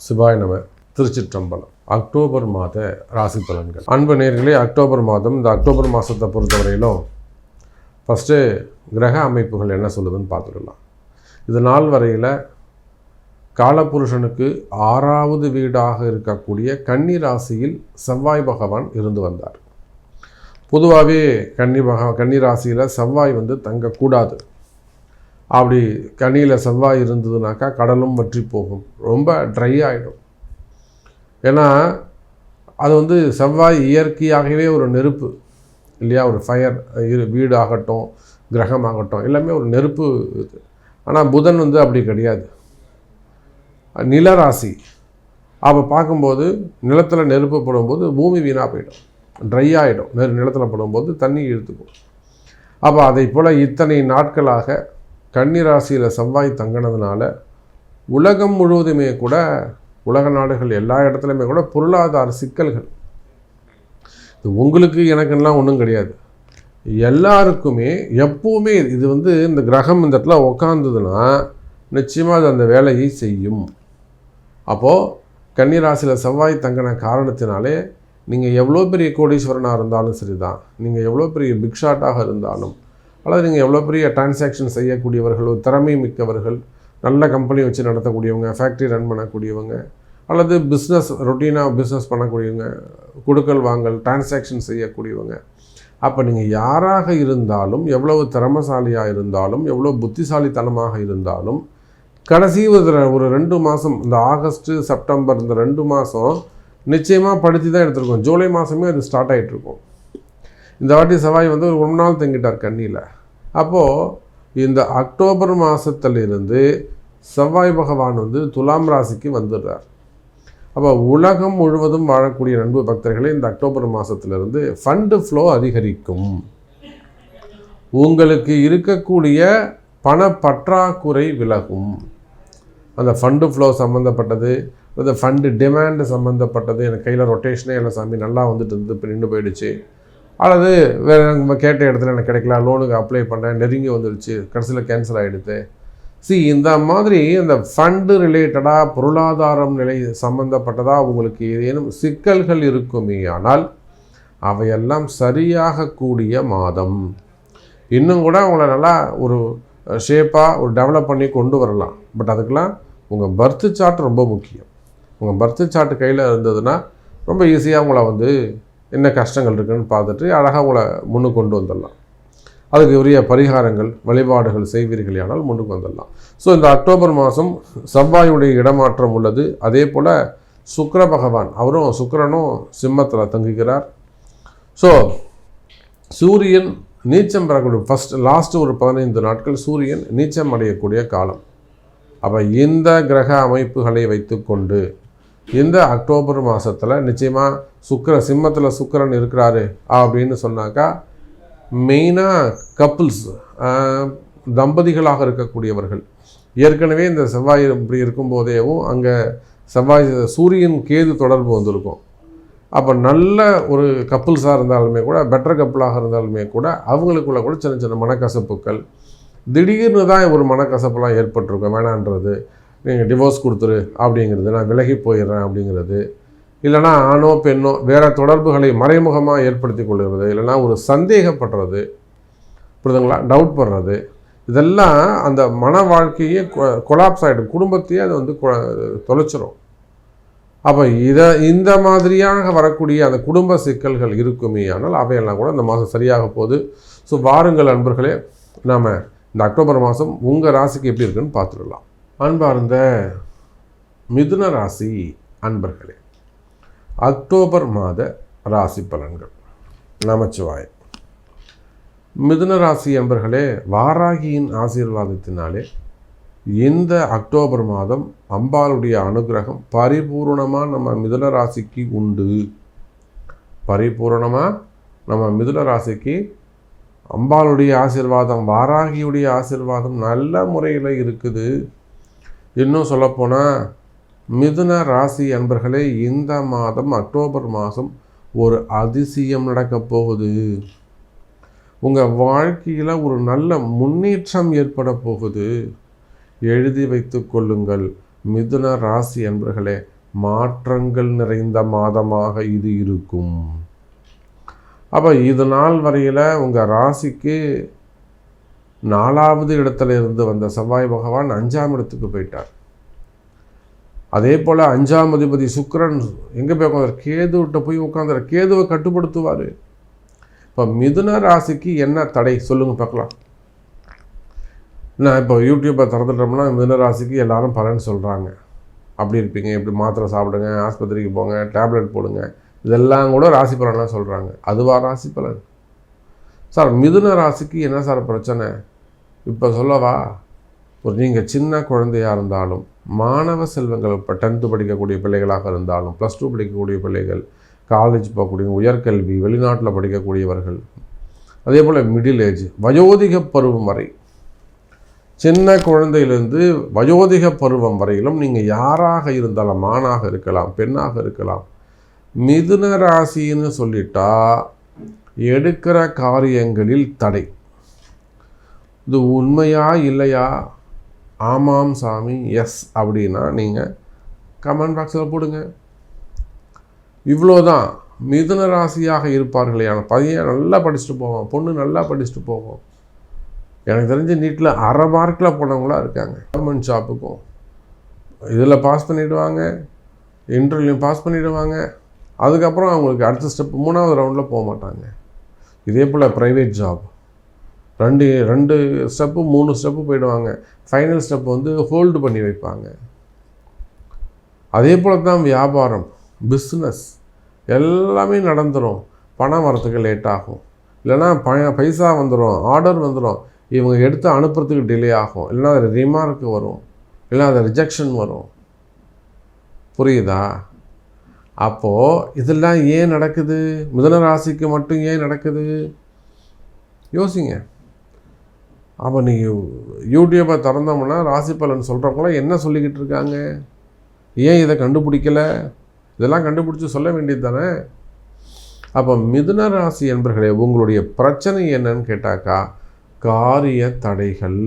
சிவாய நம. திருச்சிற்றம்பலம். அக்டோபர் மாத ராசி பலன்கள். அன்பு நேயர்களே, அக்டோபர் மாதம், இந்த அக்டோபர் மாதத்தை பொறுத்தவரையிலும் ஃபஸ்ட்டு கிரக அமைப்புகள் என்ன சொல்லுதுன்னு பார்த்துக்கலாம். இது நாள் வரையில் காலபுருஷனுக்கு 6வது வீடாக இருக்கக்கூடிய கன்னி ராசியில் செவ்வாய் பகவான் இருந்து வந்தார். பொதுவாகவே கன்னி ராசியில் செவ்வாய் தங்கக்கூடாது. அப்படி கனியில் செவ்வாய் இருந்ததுனாக்கா கடலும் வற்றி போகும், ரொம்ப ட்ரை ஆகிடும். ஏன்னா அது செவ்வாய் இயற்கையாகவே ஒரு நெருப்பு இல்லையா, ஒரு ஃபயர். வீடு ஆகட்டும், கிரகம் ஆகட்டும், எல்லாமே ஒரு நெருப்பு இது. ஆனால் புதன் அப்படி கிடையாது, நிலராசி. அப்போ பார்க்கும்போது நிலத்தில் நெருப்பு படும்போது பூமி வீணாக போயிடும், ட்ரை ஆகிடும். நிலத்தில் படும்போது தண்ணி இழுத்துக்கும். அப்போ அதை போல் இத்தனை நாட்களாக கன்னி ராசியில் செவ்வாய் தங்கினதுனால உலகம் முழுவதுமே கூட, உலக நாடுகள் எல்லா இடத்துலையுமே கூட பொருளாதார சிக்கல்கள். இது உங்களுக்கு எனக்குலாம் ஒன்றும் கிடையாது, எல்லாருக்குமே எப்போவுமே இது இந்த கிரகம் இந்த இடத்துல உக்காந்ததுன்னா நிச்சயமாக அது அந்த வேலையை செய்யும். அப்போது கன்னி ராசியில் செவ்வாய் தங்கின காரணத்தினாலே நீங்கள் எவ்வளோ பெரிய கோடீஸ்வரனாக இருந்தாலும் சரி தான், நீங்கள் எவ்வளோ பெரிய பிக்ஷாட்டாக இருந்தாலும், அல்லது நீங்கள் எவ்வளோ பெரிய டிரான்சாக்ஷன் செய்யக்கூடியவர்கள், திறமை மிக்கவர்கள், நல்ல கம்பெனி வச்சு நடத்தக்கூடியவங்க, ஃபேக்ட்ரி ரன் பண்ணக்கூடியவங்க, அல்லது ரொட்டீனாக பிஸ்னஸ் பண்ணக்கூடியவங்க, கொடுக்கல் வாங்கல் டிரான்சாக்ஷன் செய்யக்கூடியவங்க, அப்போ நீங்கள் யாராக இருந்தாலும், எவ்வளவு திறமசாலியாக இருந்தாலும், எவ்வளோ புத்திசாலித்தனமாக இருந்தாலும், கடைசி ஒரு 2 மாதம், இந்த ஆகஸ்ட்டு செப்டம்பர், இந்த 2 மாதம் நிச்சயமாக படுத்தி தான் எடுத்துருக்கோம். ஜூலை மாதமே அது ஸ்டார்ட் ஆகிட்ருக்கும். இந்த வாட்டி செவ்வாய் ஒரு 1 நாள் தங்கிட்டார் கன்னியில். அப்போது இந்த அக்டோபர் மாதத்திலிருந்து செவ்வாய் பகவான் துலாம் ராசிக்கு வந்துடுறார். அப்போ உலகம் முழுவதும் வாழக்கூடிய நண்பு பக்தர்களே, இந்த அக்டோபர் மாதத்திலிருந்து ஃபண்டு ஃப்ளோ அதிகரிக்கும். உங்களுக்கு இருக்கக்கூடிய பண பற்றாக்குறை விலகும். அந்த ஃபண்டு ஃப்ளோ சம்மந்தப்பட்டது, அந்த ஃபண்டு டிமாண்டு சம்மந்தப்பட்டது, எனக்கு கையில் ரொட்டேஷனே இல்லை சாமி, நல்லா இப்போ நின்று போயிடுச்சு, அல்லது வேறு நம்ம கேட்ட இடத்துல எனக்கு கிடைக்கல, லோனுக்கு அப்ளை பண்ணேன், நெருங்கி வந்துடுச்சு, கடைசியில் கேன்சல் ஆகிடுது. இந்த மாதிரி இந்த ஃபண்டு ரிலேட்டடாக, பொருளாதாரம் நிலை சம்மந்தப்பட்டதாக உங்களுக்கு ஏதேனும் சிக்கல்கள் இருக்குமே ஆனால் அவையெல்லாம் சரியாகக்கூடிய மாதம். இன்னும் கூட உங்களை நல்லா ஒரு ஷேப்பாக ஒரு டெவலப் பண்ணி கொண்டு வரலாம். பட் அதுக்கெல்லாம் உங்கள் பர்த்து சார்ட் ரொம்ப முக்கியம். உங்கள் பர்த்து சார்ட் கையில் இருந்ததுன்னா ரொம்ப ஈஸியாக உங்களை என்ன கஷ்டங்கள் இருக்குதுன்னு பார்த்துட்டு அழகாக உங்களை முன்னுக்கு கொண்டு வந்துடலாம். அதுக்கு உரிய பரிகாரங்கள், வழிபாடுகள் செய்வீர்கள் ஆனால் முன்னுக்கு வந்துடலாம். ஸோ இந்த அக்டோபர் மாதம் செவ்வாயுடைய இடமாற்றம் உள்ளது. அதே போல் சுக்கிர பகவான், சுக்கிரனும் சிம்மத்தில் தங்குகிறார். ஸோ சூரியன் நீச்சம் பெறக்கூடிய லாஸ்ட்டு ஒரு 15 நாட்கள் சூரியன் நீச்சம் அடையக்கூடிய காலம். அப்போ இந்த கிரக அமைப்புகளை வைத்துக்கொண்டு இந்த அக்டோபர் மாதத்தில் நிச்சயமாக சிம்மத்தில் சுக்கிரன் இருக்கிறாரு அப்படின்னு சொன்னாக்கா, மெயினாக கப்புள்ஸ், தம்பதிகளாக இருக்கக்கூடியவர்கள், ஏற்கனவே இந்த செவ்வாய் இப்படி இருக்கும்போதேவும் அங்கே சூரியன் கேது தொடர்பு வந்திருக்கும். அப்போ நல்ல ஒரு கப்புள்ஸாக இருந்தாலுமே கூட, பெட்டர் கப்புளாக இருந்தாலுமே கூட, அவங்களுக்குள்ள கூட சின்ன சின்ன மனக்கசப்புகள், திடீர்னு தான் ஒரு மனக்கசப்பெல்லாம் ஏற்பட்டிருக்கும். வேணான்றது, நீங்கள் டிவோர்ஸ் கொடுத்துரு அப்படிங்கிறது, நான் விலகி போயிடுறேன் அப்படிங்கிறது, இல்லைனா ஆணோ பெண்ணோ வேறு தொடர்புகளை மறைமுகமாக ஏற்படுத்தி கொள்கிறது, இல்லைனா ஒரு சந்தேகப்படுறது, புரியுதுங்களா, டவுட் பண்ணுறது, இதெல்லாம் அந்த மன வாழ்க்கையே கொலாப்ஸ் ஆகிடும், குடும்பத்தையே அது தொலைச்சிரும். அப்போ இந்த மாதிரியாக வரக்கூடிய அந்த குடும்ப சிக்கல்கள் இருக்குமே ஆனால் அவையெல்லாம் கூட இந்த மாதம் சரியாக போகுது. ஸோ வாருங்கள் அன்பர்களே, நாம் இந்த அக்டோபர் மாதம் உங்கள் ராசிக்கு எப்படி இருக்குன்னு பார்த்துடலாம். அன்பார்ந்த மிதுன ராசி அன்பர்களே, அக்டோபர் மாத ராசி பலன்கள். நமச்சிவாயம். மிதுன ராசி அன்பர்களே, வாராகியின் ஆசீர்வாதத்தினாலே இந்த அக்டோபர் மாதம் அம்பாளுடைய அனுகிரகம் பரிபூர்ணமாக நம்ம மிதுன ராசிக்கு உண்டு. பரிபூர்ணமாக நம்ம மிதுன ராசிக்கு அம்பாளுடைய ஆசீர்வாதம், வாராகியுடைய ஆசீர்வாதம் நல்ல முறையில் இருக்குது. இன்னும் சொல்லப்போனால் மிதுன ராசி அன்பர்களே, இந்த மாதம் அக்டோபர் மாதம் ஒரு அதிசயம் நடக்கப் போகுது. உங்கள் வாழ்க்கையில் ஒரு நல்ல முன்னேற்றம் ஏற்பட போகுது. எழுதி வைத்து கொள்ளுங்கள். மிதுன ராசி என்பர்களே, மாற்றங்கள் நிறைந்த மாதமாக இது இருக்கும். அப்போ இது நாள் வரையில் உங்கள் ராசிக்கு 4வது இடத்துல இருந்து வந்த செவ்வாய் பகவான் 5ஆம் இடத்துக்கு போயிட்டார். அதே போல் 5ஆம் அதிபதி சுக்கிரன் எங்கே போய் உட்காந்துரு? கேதுவிட்ட போய் உட்காந்துரு. கேதுவை கட்டுப்படுத்துவார். இப்போ மிதுன ராசிக்கு என்ன தடை சொல்லுங்கள் பார்க்கலாம். நான் இப்போ யூடியூப்பை திறந்துட்டோம்னா மிதுன ராசிக்கு எல்லாரும் பலன் சொல்கிறாங்க. அப்படி இருப்பீங்க, இப்படி மாத்திரை சாப்பிடுங்க, ஆஸ்பத்திரிக்கு போங்க, டேப்லெட் போடுங்க, இதெல்லாம் கூட ராசி பலன்லாம் சொல்கிறாங்க. அதுவா ராசி பலன்? சார் மிதுன ராசிக்கு என்ன சார் பிரச்சனை இப்போ சொல்லவா? நீங்கள் சின்ன குழந்தையாக இருந்தாலும், மாணவ செல்வங்கள், இப்போ 10th படிக்கக்கூடிய பிள்ளைகளாக இருந்தாலும், +2 படிக்கக்கூடிய பிள்ளைகள், காலேஜ் போகக்கூடிய, உயர்கல்வி, வெளிநாட்டில் படிக்கக்கூடியவர்கள், அதே போல் மிடில் ஏஜ், வயோதிக பருவம் வரை, சின்ன குழந்தையிலேருந்து வயோதிக பருவம் வரையிலும் நீங்கள் யாராக இருந்தாலும், ஆணாக இருக்கலாம், பெண்ணாக இருக்கலாம், மிதுன ராசின்னு சொல்லிட்டா எடுக்கிற காரியங்களில் தடை. இது உண்மையா இல்லையா? ஆமாம் சாமி, எஸ் அப்படின்னா நீங்கள் கமெண்ட் பாக்ஸில் போடுங்க. இவ்வளோதான். மிதுன ராசியாக இருப்பார்களே, பையன் நல்லா படிச்சுட்டு போவோம், பொண்ணு நல்லா படிச்சுட்டு போவோம். எனக்கு தெரிஞ்ச நீட்டில் 1/2 மார்க்கில் போனவங்களாம் இருக்காங்க. கவர்மெண்ட் ஜாப்புக்கும் இதில் பாஸ் பண்ணிவிடுவாங்க, இன்டர்வியூ பாஸ் பண்ணிவிடுவாங்க. அதுக்கப்புறம் அவங்களுக்கு அடுத்த ஸ்டெப் 3வது ரவுண்டில் போக மாட்டாங்க. இதே போல் ப்ரைவேட் ஜாப் 2 ஸ்டெப்பு 3 ஸ்டெப்பு போயிடுவாங்க. ஃபைனல் ஸ்டெப் ஹோல்டு பண்ணி வைப்பாங்க. அதே போல் தான் வியாபாரம், பிஸ்னஸ் எல்லாமே நடந்துடும். பணம் வரத்துக்கு லேட் ஆகும், இல்லைனா பைசா வந்துடும், ஆர்டர் வந்துடும், இவங்க எடுத்து அனுப்புறதுக்கு டிலே ஆகும், இல்லைனா அது ரிமார்க்கு வரும், இல்லைனா அது ரிஜெக்ஷன் வரும். புரியுதா? அப்போது இதெல்லாம் ஏன் நடக்குது? மிதுன ராசிக்கு மட்டும் ஏன் நடக்குது? யோசிங்க. அப்போ நீங்கள் யூடியூப்பை திறந்தோம்னா ராசி பலன் சொல்கிறவங்களாம் என்ன சொல்லிக்கிட்டு இருக்காங்க? ஏன் இதை கண்டுபிடிக்கலை? இதெல்லாம் கண்டுபிடிச்சி சொல்ல வேண்டியது தானே. அப்போ மிதுன ராசி என்பர்களே, உங்களுடைய பிரச்சனை என்னன்னு கேட்டாக்கா, காரிய தடைகள்.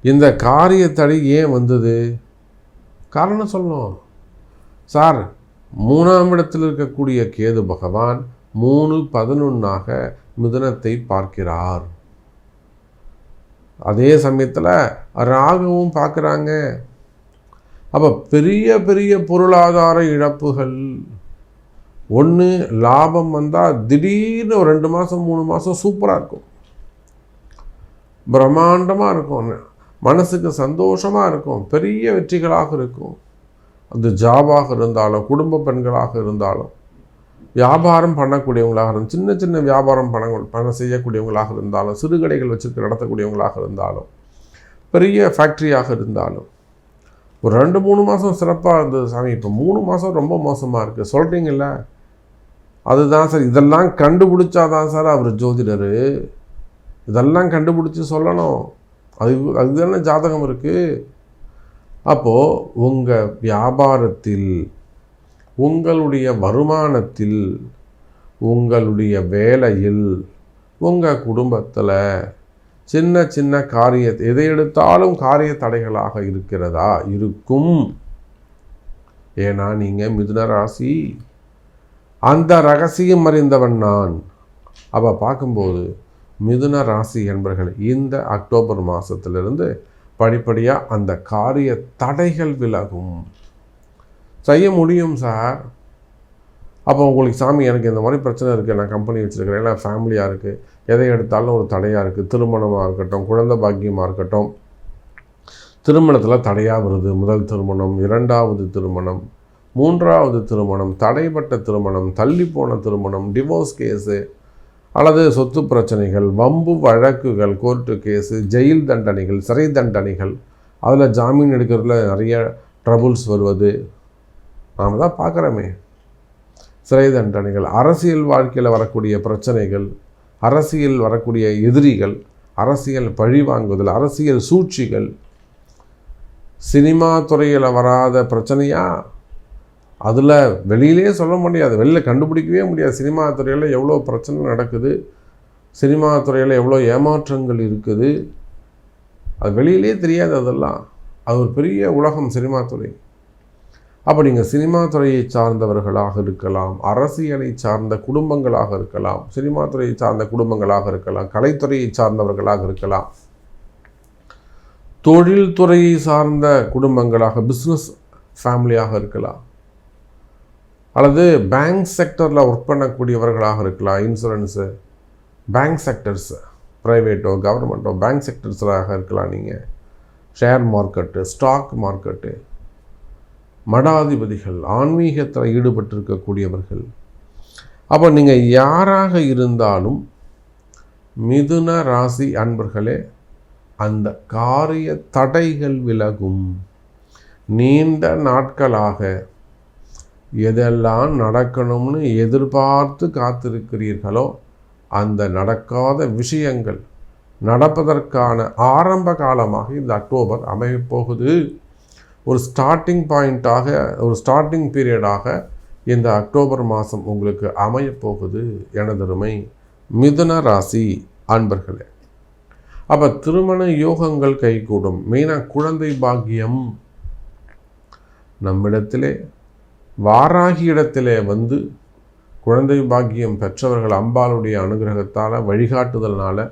இந்த காரிய தடை ஏன் வந்தது? காரணம் சொல்லணும். சார் 3ஆம் இடத்தில் இருக்கக்கூடிய கேது பகவான் 3-11ஆக மிதுனத்தை பார்க்கிறார். அதே சமயத்தில் ராகுவும் பார்க்குறாங்க. அப்போ பெரிய பெரிய பொருளாதார இழப்புகள். ஒன்று லாபம் வந்தால் திடீர்னு ஒரு 2 மாதம் 3 மாதம் சூப்பராக இருக்கும், பிரம்மாண்டமாக இருக்கும், மனசுக்கு சந்தோஷமாக இருக்கும், பெரிய வெற்றிகளாக இருக்கும். அது ஜாபாக இருந்தாலும், குடும்ப பெண்களாக இருந்தாலும், வியாபாரம் பண்ணக்கூடியவங்களாக இருந்தாலும், சின்ன சின்ன வியாபாரம் பணம் செய்யக்கூடியவங்களாக இருந்தாலும், சிறுகடைகள் வச்சுருக்க நடத்தக்கூடியவங்களாக இருந்தாலும், பெரிய ஃபேக்ட்ரியாக இருந்தாலும், ஒரு 2-3 மாதம் சிறப்பாக இருந்தது சாமி, இப்போ 3 மாதம் ரொம்ப மோசமாக இருக்குது சொல்கிறீங்கல்ல. அதுதான் சார், இதெல்லாம் கண்டுபிடிச்சாதான் சார் அவர் ஜோதிடர். இதெல்லாம் கண்டுபிடிச்சி சொல்லணும். அதுதானே ஜாதகம் இருக்குது. அப்போது உங்கள் வியாபாரத்தில், உங்களுடைய வருமானத்தில், உங்களுடைய வேலையில், உங்கள் குடும்பத்தில் சின்ன சின்ன எதை எடுத்தாலும் காரிய தடைகளாக இருக்கிறதா? இருக்கும். ஏன்னா நீங்கள் மிதுன ராசி, அந்த ரகசியம் அறிந்தவன் நான். அப்போ பார்க்கும்போது மிதுன ராசி என்பர்கள் இந்த அக்டோபர் மாதத்திலிருந்து படிப்படியாக அந்த காரிய தடைகள் விலகும். செய்ய முடியும் சார். அப்போ உங்களுக்கு சாமி எனக்கு இந்த மாதிரி பிரச்சனை இருக்குது, நான் கம்பெனி வச்சுருக்கிறேன், எல்லாம் ஃபேமிலியாக இருக்குது, எதை எடுத்தாலும் ஒரு தடையாக இருக்குது. திருமணமாக இருக்கட்டும், குழந்தை பாக்கியமாக இருக்கட்டும், திருமணத்தில் தடையாக வருது. முதல் திருமணம், 2வது திருமணம், 3வது திருமணம், தடைப்பட்ட திருமணம், தள்ளிப்போன திருமணம், டிவோர்ஸ் கேஸு, அல்லது சொத்து பிரச்சனைகள், வம்பு வழக்குகள், கோர்ட்டு கேஸு, ஜெயில் தண்டனைகள், சிறை தண்டனைகள், அதில் ஜாமீன் எடுக்கிறதுல நிறைய ட்ரபுள்ஸ் வருவது நாம் தான் பார்க்குறோமே. சிறை தண்டனைகள், அரசியல் வாழ்க்கையில் வரக்கூடிய பிரச்சனைகள், அரசியல் வரக்கூடிய எதிரிகள், அரசியல் பழி வாங்குதல், அரசியல் சூழ்ச்சிகள், சினிமா துறையில் வராத பிரச்சனையா? அதில் வெளியிலே சொல்ல முடியாது, வெளியில் கண்டுபிடிக்கவே முடியாது. சினிமா துறையில் எவ்வளோ பிரச்சனை நடக்குது, சினிமா துறையில் எவ்வளோ ஏமாற்றங்கள் இருக்குது, அது வெளியிலே தெரியாது. அதெல்லாம் அது ஒரு பெரிய உலகம் சினிமா துறை. அப்போ நீங்கள் சினிமா துறையை சார்ந்தவர்களாக இருக்கலாம், அரசியலை சார்ந்த குடும்பங்களாக இருக்கலாம், சினிமா துறையை சார்ந்த குடும்பங்களாக இருக்கலாம், கலைத்துறையை சார்ந்தவர்களாக இருக்கலாம், தொழில்துறையை சார்ந்த குடும்பங்களாக பிஸ்னஸ் ஃபேமிலியாக இருக்கலாம், அல்லது பேங்க் செக்டரில் ஒர்க் பண்ணக்கூடியவர்களாக இருக்கலாம். இன்சூரன்ஸு, பேங்க் செக்டர்ஸ், ப்ரைவேட்டோ கவர்மெண்ட்டோ பேங்க் செக்டர்ஸாக இருக்கலாம். நீங்கள் ஷேர் மார்க்கெட்டு, ஸ்டாக் மார்க்கெட்டு, மடாதிபதிகள், ஆன்மீகத்தில் ஈடுபட்டிருக்கக்கூடியவர்கள். அப்போ நீங்கள் யாராக இருந்தாலும் மிதுன ராசி அன்பர்களே, அந்த காரிய தடைகள் விலகும். நீண்ட நாட்களாக எதெல்லாம் நடக்கணும்னு எதிர்பார்த்து காத்திருக்கிறீர்களோ அந்த நடக்காத விஷயங்கள் நடப்பதற்கான ஆரம்ப காலமாக இந்த அக்டோபர் அமையப் போகுது. ஒரு ஸ்டார்டிங் பாயிண்ட்டாக, ஒரு ஸ்டார்டிங் பீரியடாக இந்த அக்டோபர் மாதம் உங்களுக்கு அமையப்போகுது எனதருமை மிதுன ராசி அன்பர்களே. அப்போ திருமண யோகங்கள் கைகூடும். மெயினாக குழந்தை பாக்கியம் நம்மிடத்திலே வாராகி இடத்திலே வந்து குழந்தை பாக்கியம் பெற்றவர்கள் அம்பாளுடைய அனுகிரகத்தால் வழிகாட்டுதல்னால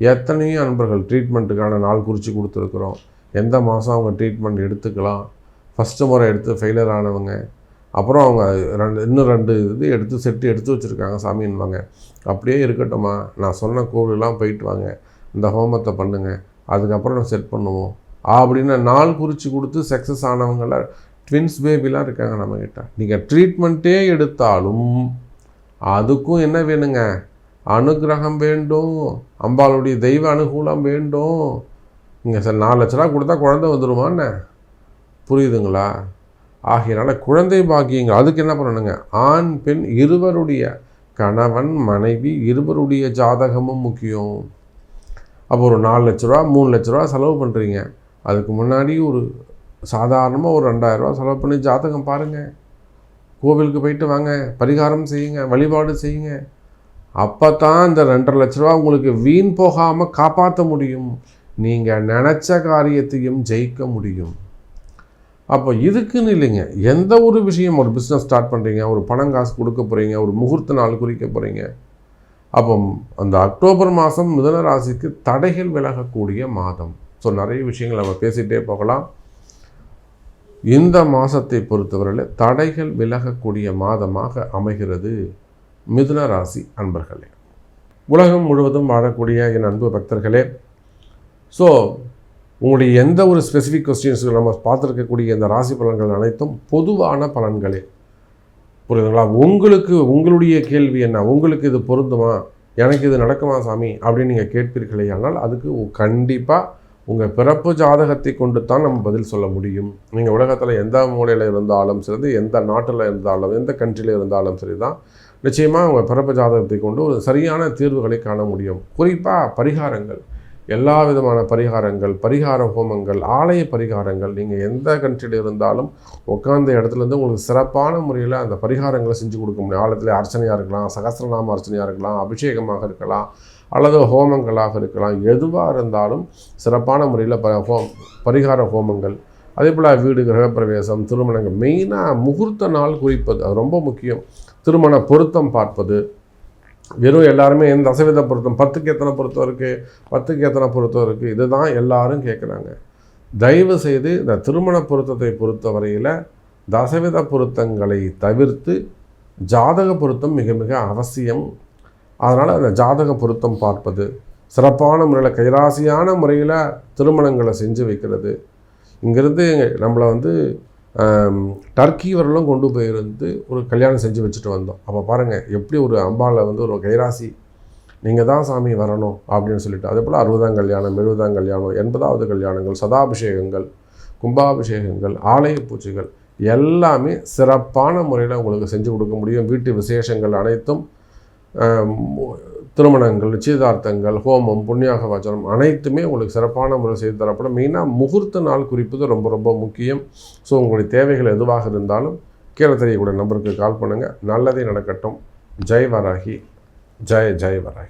எத்தனையோ அன்பர்கள் ட்ரீட்மெண்ட்டுக்கான நாள் குறித்து கொடுத்துருக்குறோம். எந்த மாதம் அவங்க ட்ரீட்மெண்ட் எடுத்துக்கலாம். ஃபஸ்ட்டு முறை எடுத்து ஃபெயிலியர் ஆனவங்க, அப்புறம் அவங்க இன்னும் 2 இது எடுத்து செட்டு எடுத்து வச்சுருக்காங்க சாமின்வாங்க. அப்படியே இருக்கட்டும்மா, நான் சொன்ன கோவிலெலாம் போயிட்டு வாங்க, இந்த ஹோமத்தை பண்ணுங்கள், அதுக்கப்புறம் நான் செட் பண்ணுவோம் அப்படின்னு நாள் குறித்து கொடுத்து சக்ஸஸ் ஆனவங்கள ட்வின்ஸ் பேபிலாம் இருக்காங்க நம்மக்கிட்ட. நீங்கள் ட்ரீட்மெண்ட்டே எடுத்தாலும் அதுக்கும் என்ன வேணுங்க? அனுகிரகம் வேண்டும், அம்பாளுடைய தெய்வ அனுகூலம் வேண்டும். இங்கே சார் 4 லட்ச ரூபா கொடுத்தா குழந்தை வந்துடுமான்னு புரியுதுங்களா? ஆகையினால குழந்தை பாக்கியங்கள் அதுக்கு என்ன பண்ணணுங்க? ஆண் பெண் இருவருடைய, கணவன் மனைவி இருவருடைய ஜாதகமும் முக்கியம். அப்போ ஒரு 4 லட்ச ரூபா 3 லட்ச ரூபா செலவு பண்ணுறீங்க, அதுக்கு முன்னாடி ஒரு சாதாரணமாக ஒரு 2000 ரூபா செலவு பண்ணி ஜாதகம் பாருங்கள், கோவிலுக்கு போயிட்டு வாங்க, பரிகாரம் செய்யுங்க, வழிபாடு செய்யுங்க. அப்போ தான் இந்த 2.5 லட்ச ரூபா உங்களுக்கு வீண் போகாமல் காப்பாற்ற முடியும். நீங்கள் நினச்ச காரியத்தையும் ஜெயிக்க முடியும். அப்போ இதுக்குன்னு இல்லைங்க, எந்த ஒரு விஷயம், ஒரு பிஸ்னஸ் ஸ்டார்ட் பண்ணுறீங்க, ஒரு பணம் காசு கொடுக்க போகிறீங்க, ஒரு முகூர்த்த நாள் குறிக்க போகிறீங்க. அப்போ அந்த அக்டோபர் மாதம் மிதுன ராசிக்கு தடைகள் விலகக்கூடிய மாதம். ஸோ நிறைய விஷயங்கள் நம்ம பேசிகிட்டே போகலாம். இந்த மாதத்தை பொறுத்தவரையில் தடைகள் விலகக்கூடிய மாதமாக அமைகிறது மிதுன ராசி அன்பர்களே. உலகம் முழுவதும் வாழக்கூடிய என் அன்பு பக்தர்களே, ஸோ உங்களுடைய எந்த ஒரு ஸ்பெசிஃபிக் கொஸ்டின்ஸுக்கு நம்ம பார்த்துருக்கக்கூடிய இந்த ராசி பலன்கள் அனைத்தும் பொதுவான பலன்களே, புரியுதுங்களா? உங்களுக்கு உங்களுடைய கேள்வி என்ன, உங்களுக்கு இது பொருந்துமா, எனக்கு இது நடக்குமா சாமி அப்படின்னு நீங்கள் கேட்பீர்களே, ஆனால் அதுக்கு கண்டிப்பாக உங்கள் பிறப்பு ஜாதகத்தை கொண்டு தான் நம்ம பதில் சொல்ல முடியும். நீங்கள் உலகத்தில் எந்த மூலையில் இருந்தாலும் சரி, எந்த நாட்டில் இருந்தாலும், எந்த கண்ட்ரியில் இருந்தாலும் சரி தான், நிச்சயமாக உங்கள் பிறப்பு ஜாதகத்தை கொண்டு ஒரு சரியான தீர்வுகளை காண முடியும். குறிப்பாக பரிகாரங்கள், எல்லா விதமான பரிகாரங்கள், பரிகார ஹோமங்கள், ஆலய பரிகாரங்கள், நீங்கள் எந்த கண்ட்ரியில் இருந்தாலும் உட்காந்த இடத்துலேருந்து உங்களுக்கு சிறப்பான முறையில் அந்த பரிகாரங்களை செஞ்சு கொடுக்க முடியும். ஆலயத்தில் அர்ச்சனையாக இருக்கலாம், சகஸ்ரநாம அர்ச்சனையாக இருக்கலாம், அபிஷேகமாக இருக்கலாம், அல்லது ஹோமங்களாக இருக்கலாம். எதுவாக இருந்தாலும் சிறப்பான முறையில் பரிகார ஹோமங்கள், அதே போல் வீடு கிரகப்பிரவேசம், திருமணங்கள், மெயினாக முகூர்த்த நாள் குறிப்பது அது ரொம்ப முக்கியம். திருமண பொருத்தம் பார்ப்பது, வெறும் எல்லாருமே எந்த தசவித பொருத்தம் 10க்கு எத்தனை பொருத்தம் இருக்குது, 10க்கு எத்தனை பொருத்தம் இருக்குது, இதுதான் எல்லாரும் கேட்குறாங்க. தயவு செய்து இந்த திருமண பொருத்தத்தை பொறுத்த வரையில் தசவித பொருத்தங்களை தவிர்த்து ஜாதக பொருத்தம் மிக மிக அவசியம். அதனால் அந்த ஜாதக பொருத்தம் பார்ப்பது, சிறப்பான முறையில் கைராசியான முறையில் திருமணங்களை செஞ்சு வைக்கிறது. இங்கேருந்து நம்மளை வந்து டர்க்கி வரலும் கொண்டு போயிருந்து ஒரு கல்யாணம் செஞ்சு வச்சுட்டு வந்தோம். அப்போ பாருங்கள் எப்படி ஒரு அம்பாவில் வந்து ஒரு கைராசி, நீங்கள் தான் சாமி வரணும் அப்படின்னு சொல்லிட்டு. அதே போல் 60ஆம் கல்யாணம், 70ஆம் கல்யாணம், 80வது கல்யாணங்கள், சதாபிஷேகங்கள், கும்பாபிஷேகங்கள், ஆலய பூஜைகள் எல்லாமே சிறப்பான முறையில் உங்களுக்கு செஞ்சு கொடுக்க முடியும். வீட்டு விசேஷங்கள் அனைத்தும், திருமணங்கள், நிச்சயதார்த்தங்கள், ஹோமம், புண்ணியாக வாச்சனம் அனைத்துமே உங்களுக்கு சிறப்பான முறை செய்து தரப்படும். மெயினாக முகூர்த்த நாள் குறிப்பது ரொம்ப ரொம்ப முக்கியம். ஸோ உங்களுடைய தேவைகள் எதுவாக இருந்தாலும் கீழே தெரியக்கூடிய நம்பருக்கு கால் பண்ணுங்கள். நல்லதே நடக்கட்டும். ஜெய் வராகி, ஜெய் ஜெய் வராகி.